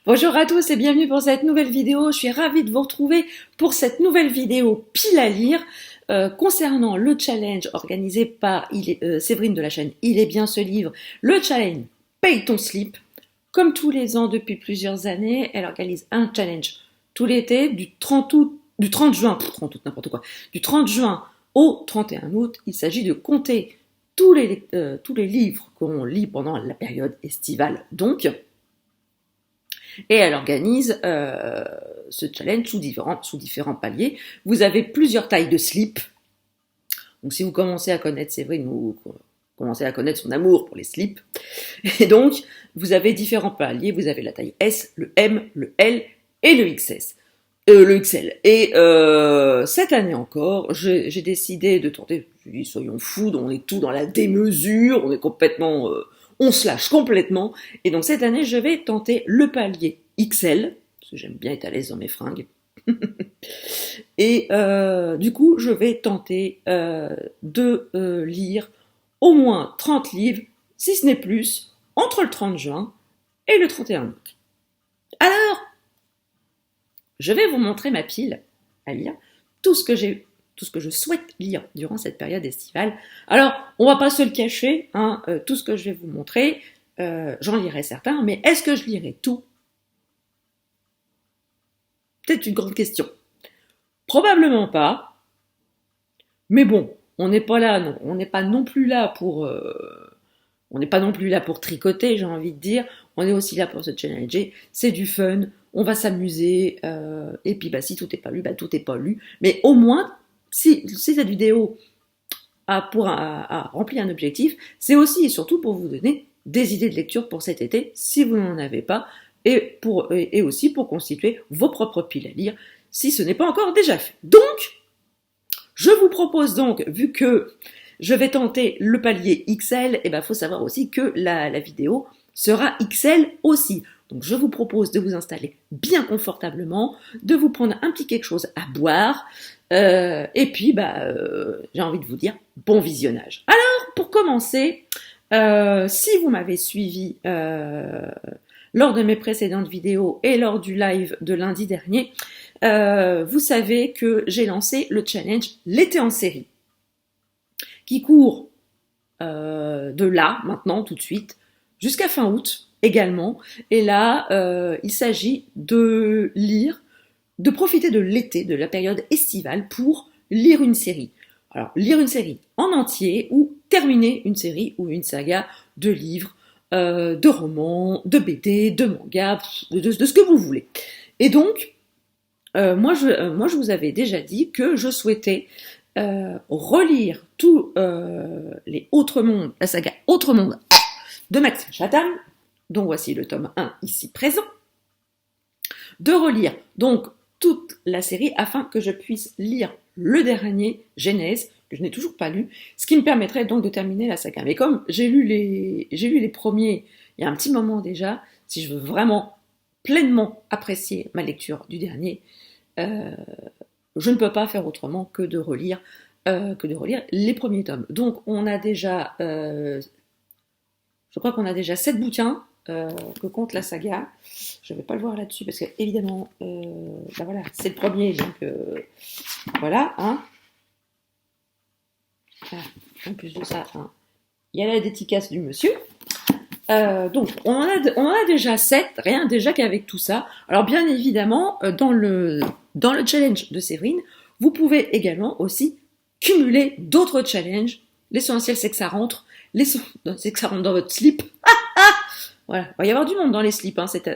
Bonjour à tous et bienvenue pour cette nouvelle vidéo. Je suis ravie de vous retrouver pour cette nouvelle vidéo pile à lire concernant le challenge organisé par Séverine de la chaîne Il est bien ce livre, le challenge Paye ton slip. Comme tous les ans depuis plusieurs années, elle organise un challenge tout l'été du 30 juin au 31 août. Il s'agit de compter tous les livres qu'on lit pendant la période estivale donc. Et elle organise ce challenge sous différents paliers. Vous avez plusieurs tailles de slip. Donc si vous commencez à connaître Séverine, vous commencez à connaître son amour pour les slips. Et donc, vous avez différents paliers. Vous avez la taille S, le M, le L et le XL. Et cette année encore, j'ai décidé de tenter, je dis soyons fous, on est tout dans la démesure, on est complètement... on se lâche complètement. Et donc cette année, je vais tenter le palier XL, parce que j'aime bien être à l'aise dans mes fringues. Et du coup, je vais tenter de lire au moins 30 livres, si ce n'est plus, entre le 30 juin et le 31 août. Alors, je vais vous montrer ma pile à lire, tout ce que je souhaite lire durant cette période estivale. Alors, on va pas se le cacher, tout ce que je vais vous montrer, j'en lirai certains, mais est-ce que je lirai tout? Peut-être une grande question. Probablement pas, mais bon, on n'est pas non plus là pour tricoter, j'ai envie de dire. On est aussi là pour se challenger. C'est du fun, on va s'amuser. Et puis, si tout n'est pas lu, tout n'est pas lu. Mais au moins, si cette vidéo a rempli un objectif, c'est aussi et surtout pour vous donner des idées de lecture pour cet été, si vous n'en avez pas, et aussi pour constituer vos propres piles à lire, si ce n'est pas encore déjà fait. Donc, je vous propose donc, vu que je vais tenter le palier XL, il faut savoir aussi que la vidéo sera XL aussi. Donc je vous propose de vous installer bien confortablement, de vous prendre un petit quelque chose à boire, et puis j'ai envie de vous dire bon visionnage. Alors pour commencer, si vous m'avez suivi lors de mes précédentes vidéos et lors du live de lundi dernier, vous savez que j'ai lancé le challenge l'été en série, qui court de là, maintenant, tout de suite, jusqu'à fin août également. Et là, il s'agit de lire, de profiter de l'été, de la période estivale, pour lire une série. Alors, lire une série en entier ou terminer une série ou une saga de livres, de romans, de BD, de mangas, de ce que vous voulez. Et donc, moi, je vous avais déjà dit que je souhaitais relire tous les Autres Mondes, la saga Autres Mondes de Maxime Chatham, dont voici le tome 1 ici présent, de relire donc toute la série afin que je puisse lire le dernier, Genèse, que je n'ai toujours pas lu, ce qui me permettrait donc de terminer la saga. Mais comme j'ai lu les premiers il y a un petit moment déjà, si je veux vraiment pleinement apprécier ma lecture du dernier, je ne peux pas faire autrement que de relire les premiers tomes. Donc on a déjà, je crois qu'on a déjà 7 bouquins que compte la saga. Je ne vais pas le voir là-dessus parce que évidemment, voilà, c'est le premier, donc voilà. En plus de ça, il y a la dédicace du monsieur. Donc on en a déjà 7, rien déjà qu'avec tout ça. Alors bien évidemment, dans le challenge de Séverine, vous pouvez également aussi cumuler d'autres challenges. L'essentiel c'est que ça rentre, c'est que ça rentre dans votre slip. Voilà, il va y avoir du monde dans les slips cet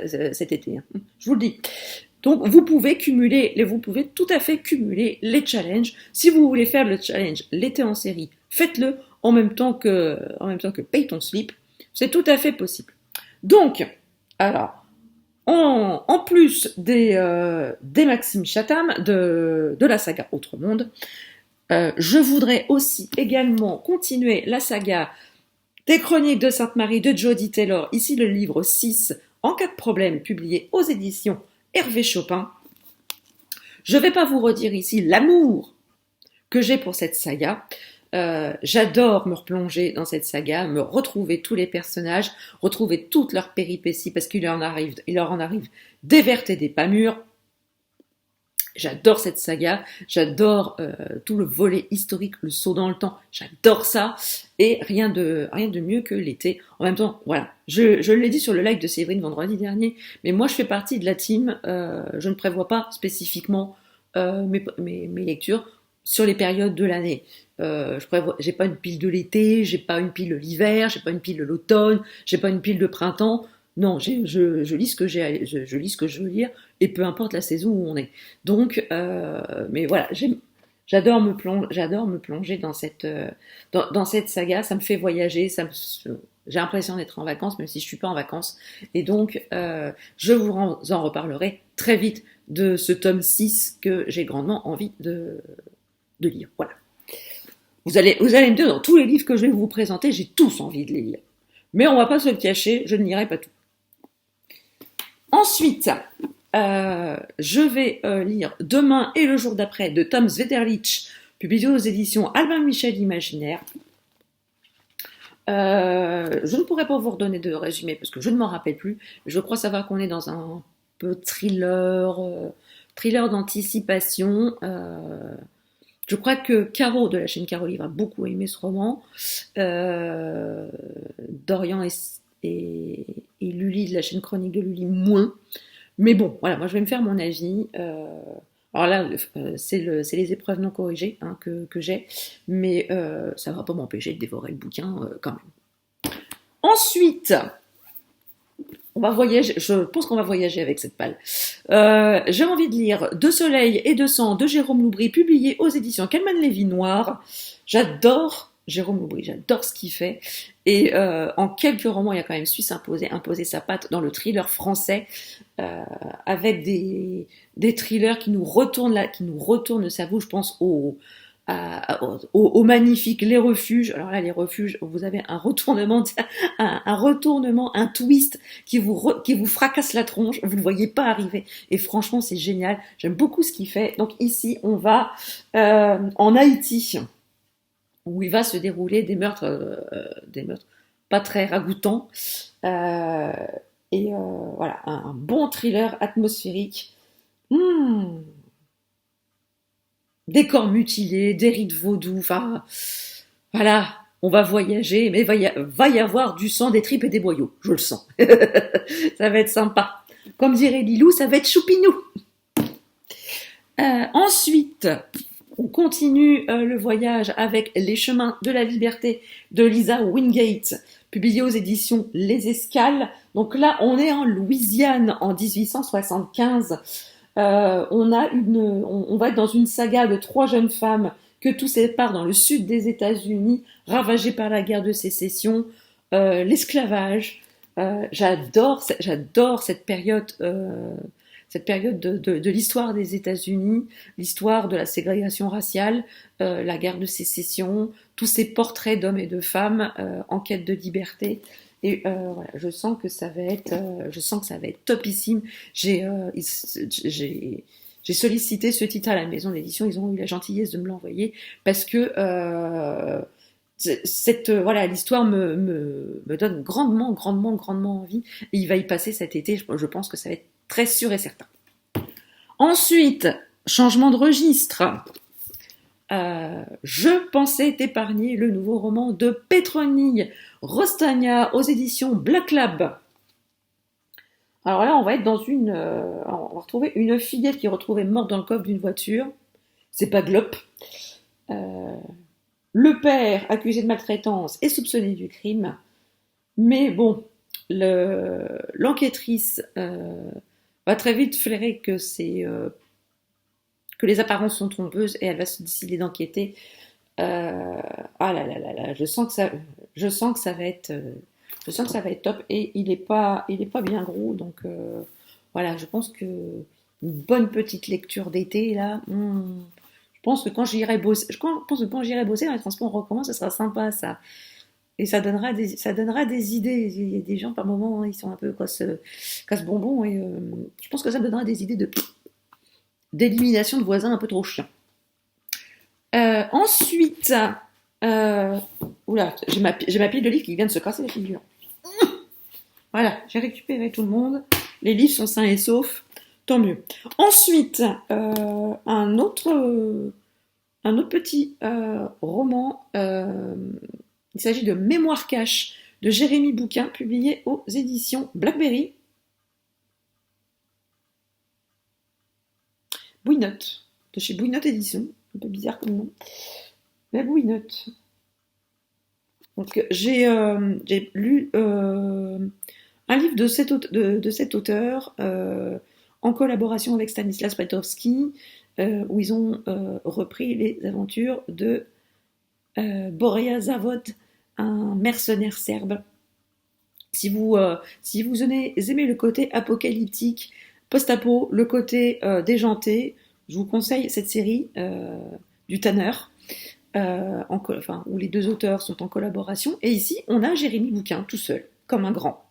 été, je vous le dis. Donc vous pouvez tout à fait cumuler les challenges. Si vous voulez faire le challenge l'été en série, faites-le en même temps que Paye ton slip. C'est tout à fait possible. Donc, alors, en plus des Maxime Chatham, de la saga Autre Monde, je voudrais aussi également continuer la saga des Chroniques de Sainte-Marie de Jody Taylor, ici le livre 6, En cas de problème, publié aux éditions Hervé Chopin. Je ne vais pas vous redire ici l'amour que j'ai pour cette saga. J'adore me replonger dans cette saga, me retrouver tous les personnages, retrouver toutes leurs péripéties, parce il leur en arrive des vertes et des pas mûres. J'adore cette saga, j'adore tout le volet historique, le saut dans le temps, j'adore ça, et rien de mieux que l'été. En même temps, voilà, je l'ai dit sur le live de Séverine vendredi dernier, mais moi je fais partie de la team, je ne prévois pas spécifiquement mes lectures sur les périodes de l'année. J'ai pas une pile de l'été, j'ai pas une pile de l'hiver, j'ai pas une pile de l'automne, j'ai pas une pile de printemps. Non, je lis ce que je lis ce que je veux lire, et peu importe la saison où on est. Donc, mais voilà, j'adore me plonger dans dans cette saga. Ça me fait voyager, j'ai l'impression d'être en vacances, même si je suis pas en vacances. Et donc, je vous en reparlerai très vite de ce tome 6 que j'ai grandement envie de lire. Voilà. Vous allez me dire, dans tous les livres que je vais vous présenter, j'ai tous envie de les lire. Mais on va pas se le cacher, je ne lirai pas tout. Ensuite, je vais lire Demain et le jour d'après de Tom Zveterlich, publié aux éditions Albin Michel Imaginaire. Je ne pourrais pas vous redonner de résumé parce que je ne m'en rappelle plus. Je crois savoir qu'on est dans un peu thriller d'anticipation. Je crois que Caro de la chaîne Caro Livre a beaucoup aimé ce roman. Dorian et Lully de la chaîne Chronique de Lully moins. Mais bon, voilà, moi je vais me faire mon avis. Alors là, c'est les épreuves non corrigées que j'ai, mais ça ne va pas m'empêcher de dévorer le bouquin quand même. Ensuite, on va voyager. Je pense qu'on va voyager avec cette palle. J'ai envie de lire De soleil et de sang de Jérôme Loubry, publié aux éditions Calman Lévy Noir. J'adore Jérôme Loubry, j'adore ce qu'il fait. Et en quelques romans, il a quand même su imposer sa patte dans le thriller français, avec des thrillers qui nous retournent le cerveau. Je pense au magnifique Les Refuges. Alors là, Les Refuges, vous avez un retournement, un twist qui vous fracasse la tronche. Vous ne le voyez pas arriver. Et franchement, c'est génial. J'aime beaucoup ce qu'il fait. Donc ici, on va en Haïti, où il va se dérouler des meurtres pas très ragoûtants. Voilà, un bon thriller atmosphérique. Des corps mutilés, des rites vaudous, enfin, voilà, on va voyager, mais va y avoir du sang, des tripes et des boyaux, je le sens. Ça va être sympa. Comme dirait Lilou, ça va être choupinou. Ensuite, on continue le voyage avec Les Chemins de la Liberté de Lisa Wingate, publié aux éditions Les Escales. Donc là, on est en Louisiane en 1875. On va être dans une saga de 3 jeunes femmes que tout sépare dans le sud des États-Unis, ravagées par la guerre de sécession, l'esclavage. J'adore cette période de l'histoire des États-Unis, l'histoire de la ségrégation raciale, la guerre de sécession, tous ces portraits d'hommes et de femmes en quête de liberté. Et voilà, je sens que ça va être topissime. J'ai sollicité ce titre à la maison d'édition, ils ont eu la gentillesse de me l'envoyer parce que voilà, l'histoire me donne grandement envie. Et il va y passer cet été. Je pense que ça va être très sûr et certain. Ensuite, changement de registre. Je pensais t'épargner le nouveau roman de Petronille Rostagna aux éditions Black Lab. Alors là, on va être on va retrouver une fillette qui est retrouvée morte dans le coffre d'une voiture. C'est pas Glop. Le père, accusé de maltraitance, est soupçonné du crime. Mais bon, l'enquêtrice va très vite flairer que que les apparences sont trompeuses et elle va se décider d'enquêter. Ah là là là là, je sens que ça va être top, et il est pas bien gros, donc voilà, je pense que une bonne petite lecture d'été là. Je pense que quand j'irai bosser dans les transports en commun, ça sera sympa ça. Et ça donnera des idées. Il y a des gens par moment, ils sont un peu casse-bonbons, et je pense que ça donnera des idées d'élimination de voisins un peu trop chiants. Ensuite, Euh, Oula, j'ai ma pile de livres qui vient de se casser la figure. Voilà, j'ai récupéré tout le monde. Les livres sont sains et saufs, tant mieux. Ensuite, un autre petit roman. Il s'agit de Mémoire cache de Jérémy Bouquin, publié aux éditions Blackberry. Bouinotte, de chez Bouinotte Édition. Un peu bizarre comme nom. La Bouinotte. Donc, j'ai lu un livre de cet auteur en collaboration avec Stanislas Petrovski, où ils ont repris les aventures de Borea Zavod, un mercenaire serbe. Si vous aimez le côté apocalyptique, post-apo, le côté déjanté, je vous conseille cette série du Tanner, où les deux auteurs sont en collaboration. Et ici, on a Jérémy Bouquin tout seul, comme un grand,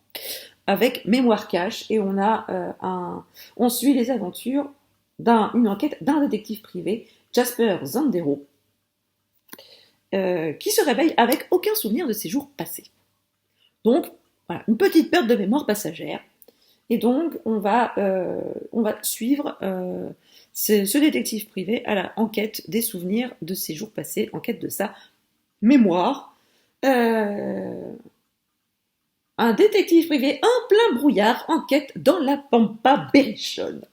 avec Mémoire cache, et on suit les aventures une enquête d'un détective privé, Jasper Zandero, qui se réveille avec aucun souvenir de ses jours passés. Donc, voilà, une petite perte de mémoire passagère. Et donc, on va suivre ce détective privé à la enquête des souvenirs de ses jours passés, enquête de sa mémoire. Un détective privé en plein brouillard enquête dans la pampa berrichonne.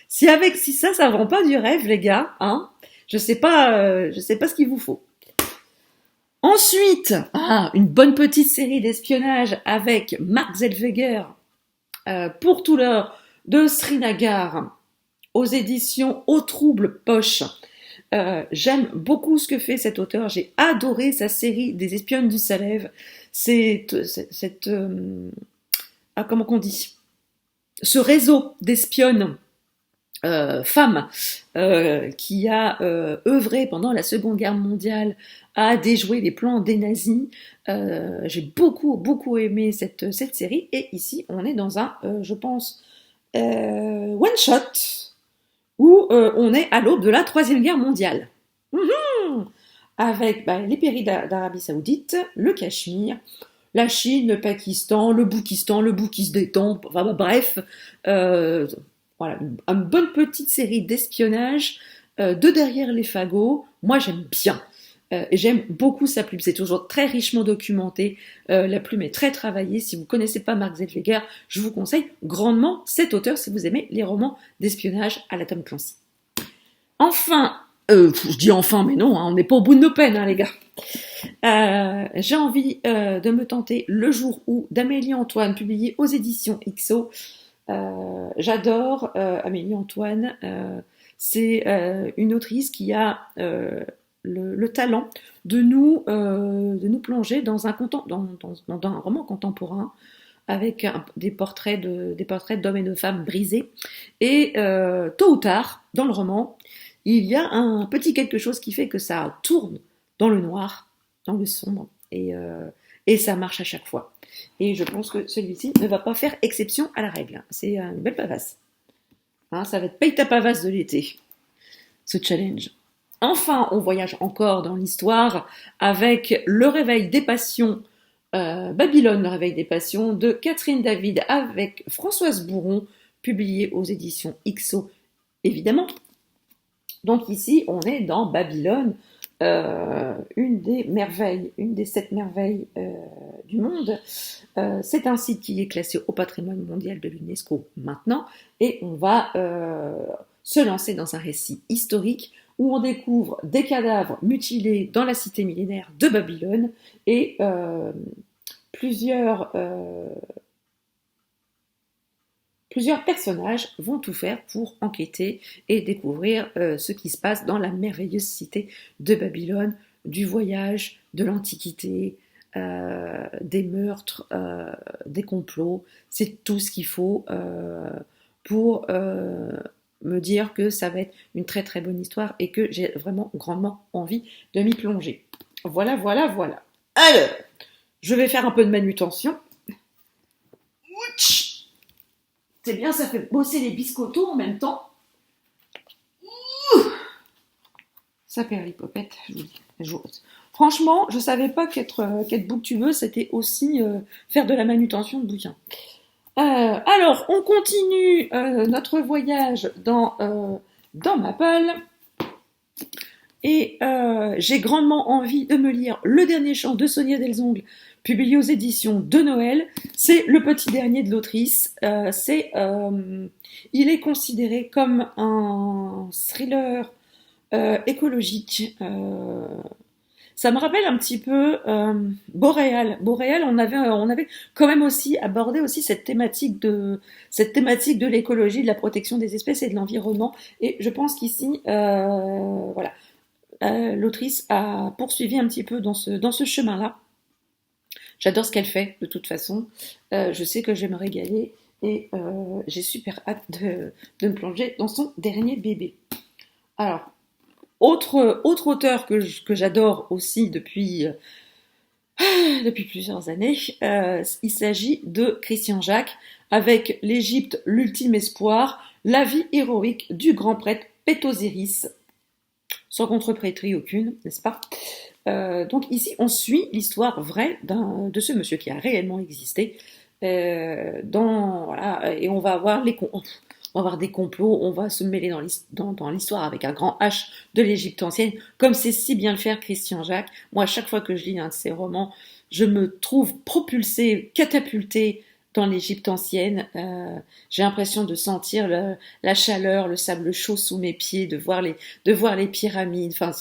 Si ça vend pas du rêve, les gars, hein, je sais pas ce qu'il vous faut. Ensuite, une bonne petite série d'espionnage avec Mark Zellweger, pour tout l'heure, de Srinagar, aux éditions Au Trouble Poche. J'aime beaucoup ce que fait cet auteur. J'ai adoré sa série des espionnes du Salève. Comment qu'on dit, ce réseau d'espionnes femmes qui a œuvré pendant la Seconde Guerre mondiale à déjouer les plans des nazis. J'ai beaucoup aimé cette série, et ici on est dans un, je pense, one shot où on est à l'aube de la Troisième Guerre mondiale. Avec les périls d'Arabie Saoudite, le Cachemire, la Chine, le Pakistan, le Boukistan, enfin bref, voilà, une bonne petite série d'espionnage de derrière les fagots. Moi j'aime bien. Et j'aime beaucoup sa plume, c'est toujours très richement documenté, la plume est très travaillée. Si vous ne connaissez pas Mark Zellweger, je vous conseille grandement cet auteur si vous aimez les romans d'espionnage à la Tom Clancy. Enfin, je dis enfin, mais non, hein, on n'est pas au bout de nos peines, hein, les gars. J'ai envie de me tenter Le jour où d'Amélie Antoine, publié aux éditions XO. J'adore Amélie Antoine. C'est une autrice qui a le talent de nous plonger dans un roman contemporain avec des portraits d'hommes et de femmes brisés. Et tôt ou tard, dans le roman, il y a un petit quelque chose qui fait que ça tourne dans le noir, dans le sombre, et ça marche à chaque fois. Et je pense que celui-ci ne va pas faire exception à la règle. C'est une belle pavasse. Hein, ça va être paye ta pavasse de l'été, ce challenge. Enfin, on voyage encore dans l'histoire avec Le réveil des passions, Babylone, Le réveil des passions, de Catherine David avec Françoise Bouron, publié aux éditions XO, évidemment. Donc ici, on est dans Babylone, une des 7 merveilles du monde. C'est un site qui est classé au patrimoine mondial de l'UNESCO maintenant, et on va se lancer dans un récit historique où on découvre des cadavres mutilés dans la cité millénaire de Babylone, et plusieurs personnages vont tout faire pour enquêter et découvrir ce qui se passe dans la merveilleuse cité de Babylone, du voyage, de l'Antiquité, des meurtres, des complots. C'est tout ce qu'il faut pour me dire que ça va être une très très bonne histoire et que j'ai vraiment grandement envie de m'y plonger. Voilà. Alors, je vais faire un peu de manutention. C'est bien, ça fait bosser les biscottos en même temps. Ça perd l'hypopète, je vous dis. Franchement, je savais pas qu'être booktubeuse, c'était aussi faire de la manutention de bouquins. Alors, on continue notre voyage dans Maple. Et j'ai grandement envie de me lire Le dernier chant de Sonia Delzongle, publié aux éditions de Noël. C'est le petit dernier de l'autrice. Il est considéré comme un thriller écologique. Ça me rappelle un petit peu Boréal. Boréal, on avait quand même aussi abordé aussi cette thématique de l'écologie, de la protection des espèces et de l'environnement. Et je pense qu'ici, voilà, l'autrice a poursuivi un petit peu dans ce chemin-là. J'adore ce qu'elle fait, de toute façon. Je sais que je vais me régaler et j'ai super hâte de me plonger dans son dernier bébé. Alors, autre auteur que j'adore aussi depuis plusieurs années, il s'agit de Christian Jacques, avec l'Égypte, l'ultime espoir, la vie héroïque du grand prêtre Pétosiris, sans contre-prêtrise aucune, n'est-ce pas? Donc ici, on suit l'histoire vraie de ce monsieur qui a réellement existé. Voilà, et on va avoir des complots, on va se mêler dans l'histoire avec un grand H de l'Égypte ancienne, comme c'est si bien le faire Christian Jacques. Moi, à chaque fois que je lis un de ses romans, je me trouve propulsée, catapultée dans l'Égypte ancienne. J'ai l'impression de sentir la chaleur, le sable chaud sous mes pieds, de voir les pyramides. Enfin,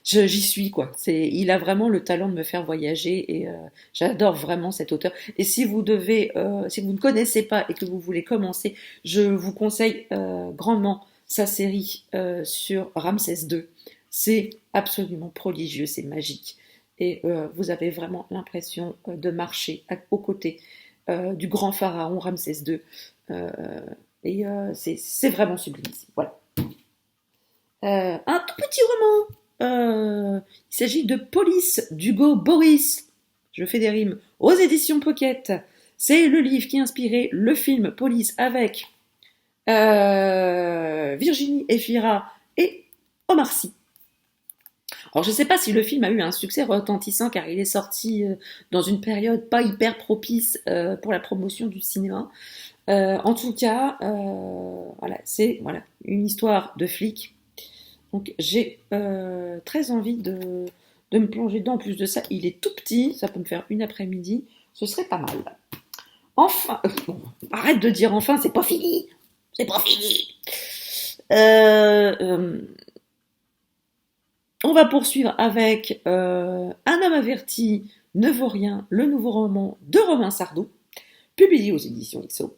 j'y suis quoi. Il a vraiment le talent de me faire voyager et j'adore vraiment cet auteur. Et si vous ne connaissez pas et que vous voulez commencer, je vous conseille grandement sa série sur Ramsès II. C'est absolument prodigieux, c'est magique. Et vous avez vraiment l'impression de marcher aux côtés du grand pharaon Ramsès II. Et c'est vraiment sublime ici. Voilà. Un tout petit roman. Il s'agit de Police d'Hugo Boris. Je fais des rimes. Aux éditions Pocket. C'est le livre qui a inspiré le film Police avec Virginie Efira et Omar Sy. Alors je ne sais pas si le film a eu un succès retentissant car il est sorti dans une période pas hyper propice pour la promotion du cinéma. En tout cas, voilà, c'est une histoire de flic. Donc j'ai très envie de me plonger dedans. En plus de ça, il est tout petit, ça peut me faire une après-midi, ce serait pas mal. Enfin, bon, arrête de dire enfin, c'est pas fini, c'est pas fini. On va poursuivre avec Un homme averti ne vaut rien, le nouveau roman de Romain Sardou, publié aux éditions XO.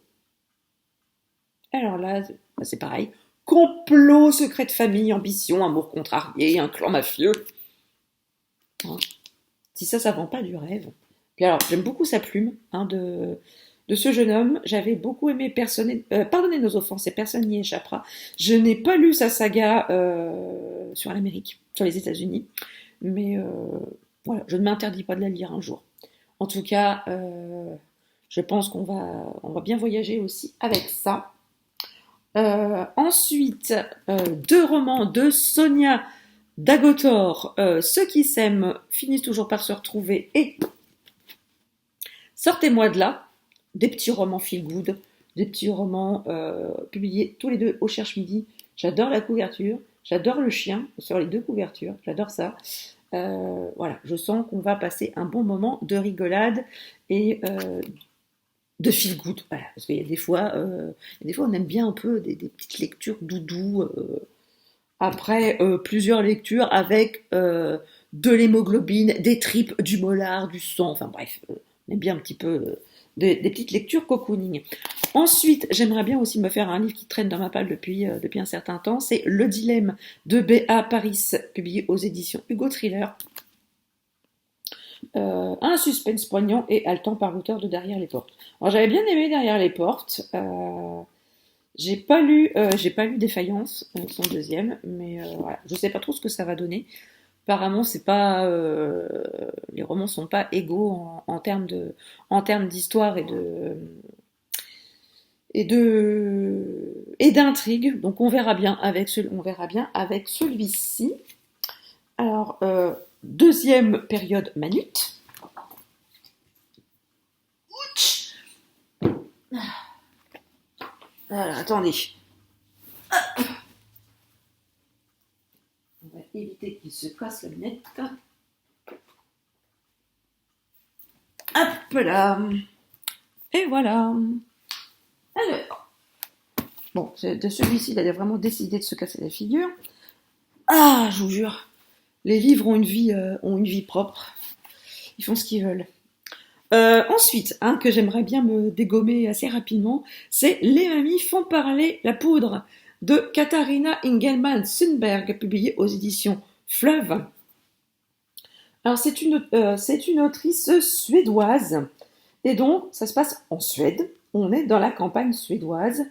Alors là, c'est pareil. Complot, secret de famille, ambition, amour contrarié, un clan mafieux. Hein. Si ça vend pas du rêve. Puis alors, j'aime beaucoup sa plume de ce jeune homme. J'avais beaucoup aimé Pardonnez nos offenses et personne n'y échappera. Je n'ai pas lu sa saga sur l'Amérique, sur les États-Unis. Mais voilà, je ne m'interdis pas de la lire un jour. En tout cas, je pense qu'on va bien voyager aussi avec ça. Ensuite, 2 romans de Sonia Dagotor, Ceux qui s'aiment finissent toujours par se retrouver et Sortez-moi de là, des petits romans feel good, des petits romans publiés tous les deux au Cherche Midi. J'adore la couverture, j'adore le chien sur les 2 couvertures, j'adore ça. Voilà, je sens qu'on va passer un bon moment de rigolade et de feel good, voilà, parce qu'il y a des fois, on aime bien un peu des petites lectures doudou après plusieurs lectures avec de l'hémoglobine, des tripes, du molar, du sang, enfin bref, on aime bien un petit peu des petites lectures cocooning. Ensuite, j'aimerais bien aussi me faire un livre qui traîne dans ma palle depuis un certain temps, c'est Le dilemme de B.A. Paris, publié aux éditions Hugo Thriller. Un suspense poignant et haletant par l'auteur de Derrière les portes. Alors j'avais bien aimé Derrière les portes. J'ai pas lu Défaillance, son deuxième, mais voilà, je sais pas trop ce que ça va donner. Apparemment, c'est pas les romans sont pas égaux en termes d'histoire et d'intrigue. Donc on verra bien avec celui-ci. Alors deuxième période Manute. Voilà, attendez. On va éviter qu'il se casse la lunette. Hop là. Et voilà. Alors. Bon, de celui-ci, il a vraiment décidé de se casser la figure. Ah, je vous jure. Les livres ont une vie propre. Ils font ce qu'ils veulent. Ensuite, que j'aimerais bien me dégommer assez rapidement, c'est Les mamies font parler la poudre de Katharina Engelmann Sundberg, publié aux éditions Fleuve. Alors c'est une autrice suédoise, et donc ça se passe en Suède. On est dans la campagne suédoise,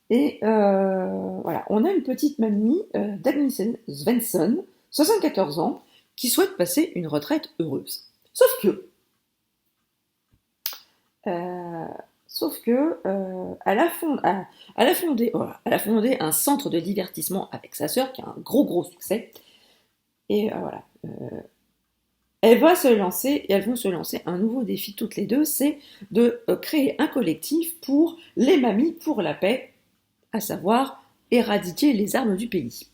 et voilà, on a une petite mamie, Dagny Svensson, 74 ans, qui souhaite passer une retraite heureuse. Sauf que elle a fondé un centre de divertissement avec sa sœur qui a un gros succès. Et voilà. Elles vont se lancer un nouveau défi toutes les deux, c'est de créer un collectif pour les mamies pour la paix, à savoir éradiquer les armes du pays.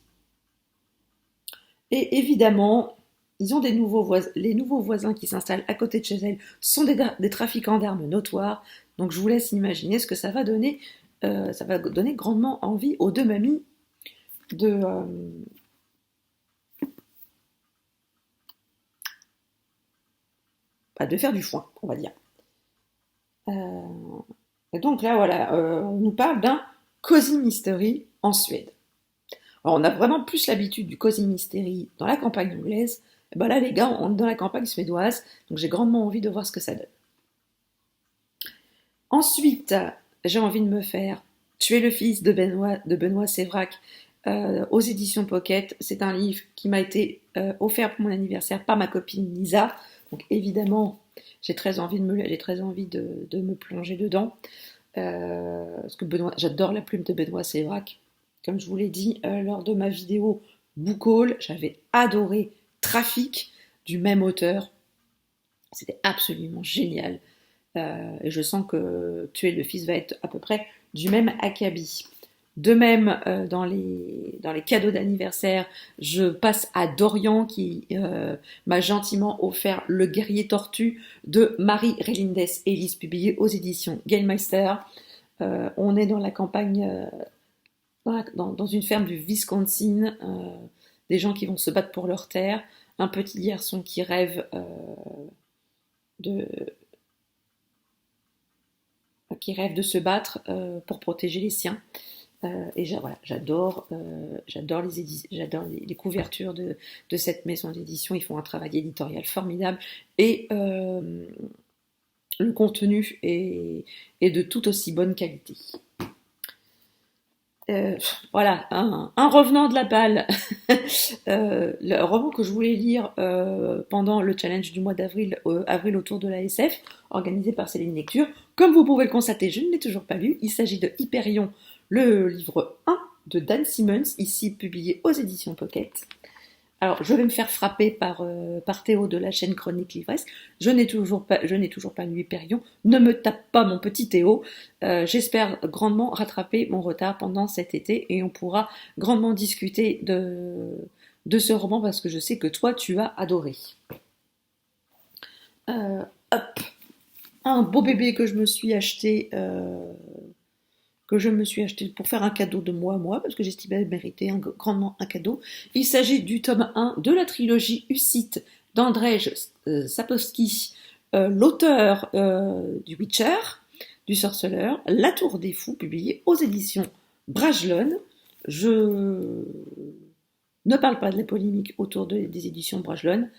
Et évidemment, ils ont les nouveaux voisins qui s'installent à côté de chez elles sont des trafiquants d'armes notoires. Donc je vous laisse imaginer ce que ça va donner. Ça va donner grandement envie aux deux mamies de faire du foin, on va dire. Et donc là, voilà, on nous parle d'un cozy mystery en Suède. Alors, on a vraiment plus l'habitude du cozy mystery dans la campagne anglaise. Et ben là, les gars, on est dans la campagne suédoise, donc j'ai grandement envie de voir ce que ça donne. Ensuite, j'ai envie de me faire Tuer le fils de Benoît Sévrac aux éditions Pocket. C'est un livre qui m'a été offert pour mon anniversaire par ma copine Lisa. Donc évidemment, j'ai très envie de me plonger dedans. Parce que j'adore la plume de Benoît Sévrac. Comme je vous l'ai dit lors de ma vidéo Book Haul, j'avais adoré Trafic du même auteur. C'était absolument génial. Et je sens que Tuer le fils va être à peu près du même acabit. De même, dans les cadeaux d'anniversaire, je passe à Dorian qui m'a gentiment offert Le guerrier tortue de Marie Relindes Ellis, publié aux éditions Gamemeister. On est dans la campagne, dans une ferme du Wisconsin, des gens qui vont se battre pour leur terre, un petit garçon qui rêve de se battre pour protéger les siens. Et voilà, j'adore les couvertures de cette maison d'édition. Ils font un travail éditorial formidable et le contenu est de tout aussi bonne qualité. Voilà, un revenant de la balle. Le roman que je voulais lire pendant le challenge du mois d'avril, avril autour de la SF, organisé par Céline Lecture. Comme vous pouvez le constater, je ne l'ai toujours pas lu. Il s'agit de Hyperion, le livre 1 de Dan Simmons, ici publié aux éditions Pocket. Alors, je vais me faire frapper par Théo de la chaîne Chronique Livresque. Je n'ai toujours pas lu Hyperion. Ne me tape pas, mon petit Théo. J'espère grandement rattraper mon retard pendant cet été et on pourra grandement discuter de ce roman parce que je sais que toi, tu as adoré. Hop. Un beau bébé que je me suis acheté pour faire un cadeau de moi à moi, parce que j'estimais mériter grandement un cadeau. Il s'agit du tome 1 de la trilogie Hussite d'Andrzej Sapkowski, l'auteur du Witcher, du Sorceleur, La Tour des Fous, publié aux éditions Brajlon. Je ne parle pas de la polémique autour des éditions Brajlon.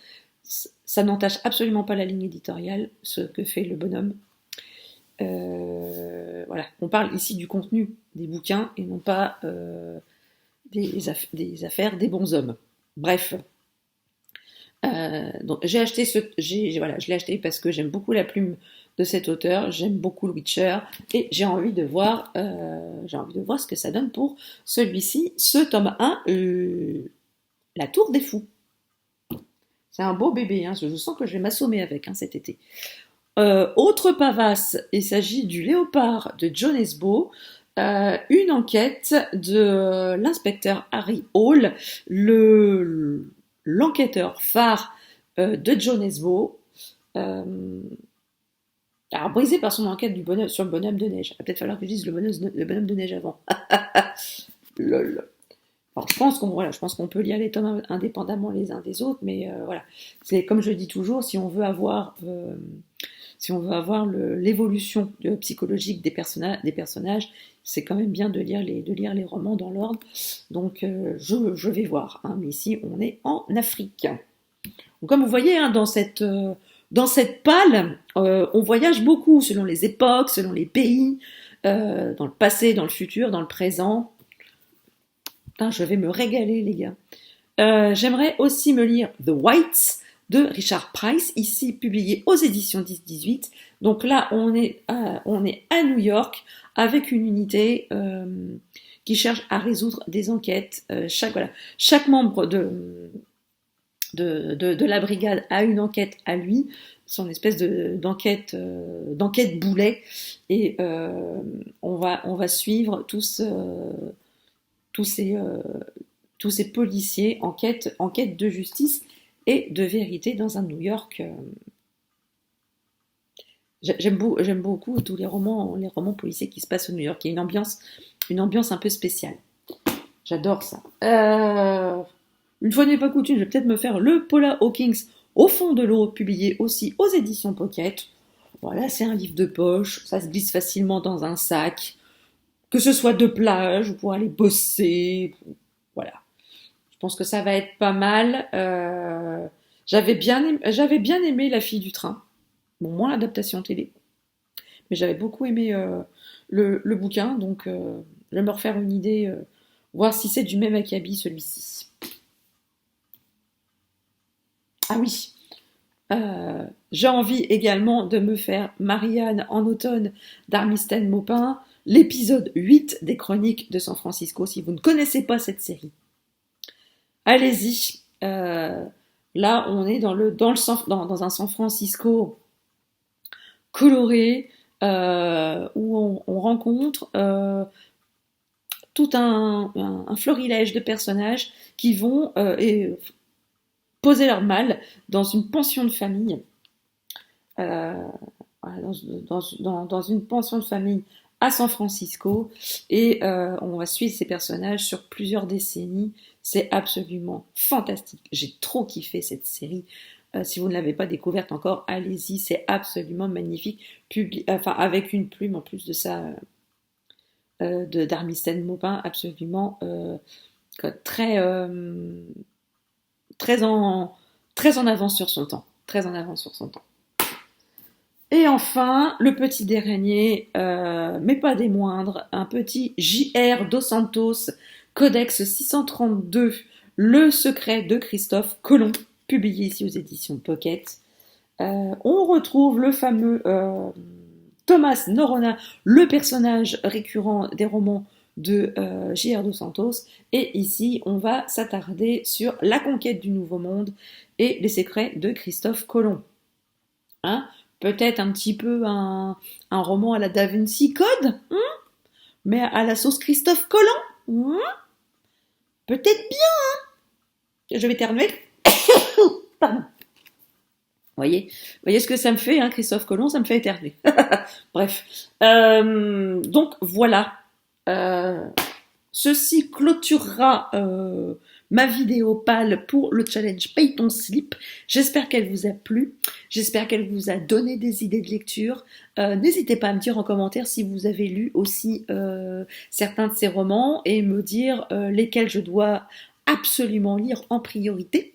Ça n'entache absolument pas la ligne éditoriale, ce que fait le bonhomme. Voilà, on parle ici du contenu des bouquins et non pas des affaires des bons hommes. Bref. Donc je l'ai acheté parce que j'aime beaucoup la plume de cet auteur, j'aime beaucoup le Witcher et j'ai envie de voir ce que ça donne pour celui-ci, ce tome 1, La Tour des Fous. C'est un beau bébé, hein. Je sens que je vais m'assommer avec, hein, cet été. Autre pavasse, il s'agit du Léopard de John Esbo, une enquête de l'inspecteur Harry Hall, l'enquêteur phare de John Esbo, alors brisé par son enquête sur le bonhomme de neige. Il va peut-être falloir que je dise le bonhomme de neige avant. Lol. Alors, je pense qu'on peut lire les tomes indépendamment les uns des autres, mais voilà. C'est comme je dis toujours, si on veut avoir l'évolution psychologique des personnages, c'est quand même bien de lire les romans dans l'ordre. Donc, je vais voir. Hein, mais ici, on est en Afrique. Donc, comme vous voyez, hein, dans cette palle, on voyage beaucoup selon les époques, selon les pays, dans le passé, dans le futur, dans le présent. Putain, je vais me régaler, les gars. J'aimerais aussi me lire The Whites de Richard Price, ici publié aux éditions 10-18. Donc là, on est à New York avec une unité qui cherche à résoudre des enquêtes. Chaque membre de la brigade a une enquête à lui, son espèce d'enquête boulet, et on va suivre tous ces policiers en quête de justice et de vérité dans un New York. J'aime beaucoup tous les romans policiers qui se passent au New York. Il y a une ambiance un peu spéciale. J'adore ça. Une fois n'est pas coutume, je vais peut-être me faire le Paula Hawkins au fond de l'eau, publié aussi aux éditions Pocket. Voilà, c'est un livre de poche, ça se glisse facilement dans un sac, que ce soit de plage ou pour aller bosser. Voilà. Je pense que ça va être pas mal. J'avais bien aimé La fille du train. Bon, moins l'adaptation télé. Mais j'avais beaucoup aimé le bouquin, donc je vais me refaire une idée, voir si c'est du même acabit celui-ci. Ah oui, j'ai envie également de me faire Marianne en automne d'Armisten Maupin, l'épisode 8 des Chroniques de San Francisco. Si vous ne connaissez pas cette série, allez-y. Là, on est dans un San Francisco coloré, où on rencontre tout un florilège de personnages qui vont poser leur mal dans une pension de famille. Dans une pension de famille à San Francisco, et on va suivre ces personnages sur plusieurs décennies. C'est absolument fantastique. J'ai trop kiffé cette série. Si vous ne l'avez pas découverte encore, allez-y, c'est absolument magnifique. Avec une plume en plus de ça, d'Armisten Maupin, absolument très en avance sur son temps. Très en avance sur son temps. Et enfin, le petit dernier, mais pas des moindres, un petit J.R. Dos Santos, Codex 632, Le secret de Christophe Colomb, publié ici aux éditions Pocket. On retrouve le fameux Thomas Norona, le personnage récurrent des romans de J.R. Dos Santos, et ici on va s'attarder sur la conquête du Nouveau Monde et les secrets de Christophe Colomb. Hein, peut-être un petit peu un roman à la Da Vinci Code, mais à la sauce Christophe Colomb, peut-être bien. Je vais éternuer. Pardon. Voyez ce que ça me fait, hein, Christophe Colomb, ça me fait éternuer. Bref. Donc voilà. Ceci clôturera ma vidéo pâle pour le challenge Paye ton slip. J'espère qu'elle vous a plu. J'espère qu'elle vous a donné des idées de lecture. N'hésitez pas à me dire en commentaire si vous avez lu aussi certains de ces romans et me dire lesquels je dois absolument lire en priorité.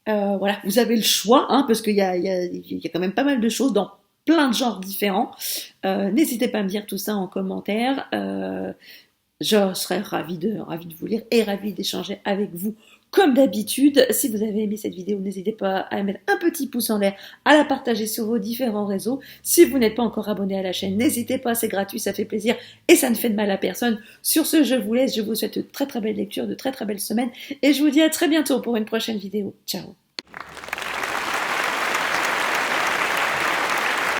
Voilà, vous avez le choix, hein, parce qu'il y a quand même pas mal de choses dans plein de genres différents. N'hésitez pas à me dire tout ça en commentaire. Je serais ravie de vous lire et ravie d'échanger avec vous comme d'habitude. Si vous avez aimé cette vidéo, n'hésitez pas à mettre un petit pouce en l'air, à la partager sur vos différents réseaux. Si vous n'êtes pas encore abonné à la chaîne, n'hésitez pas, c'est gratuit, ça fait plaisir et ça ne fait de mal à personne. Sur ce, je vous laisse, je vous souhaite de très très belles lectures, de très très belles semaines et je vous dis à très bientôt pour une prochaine vidéo. Ciao.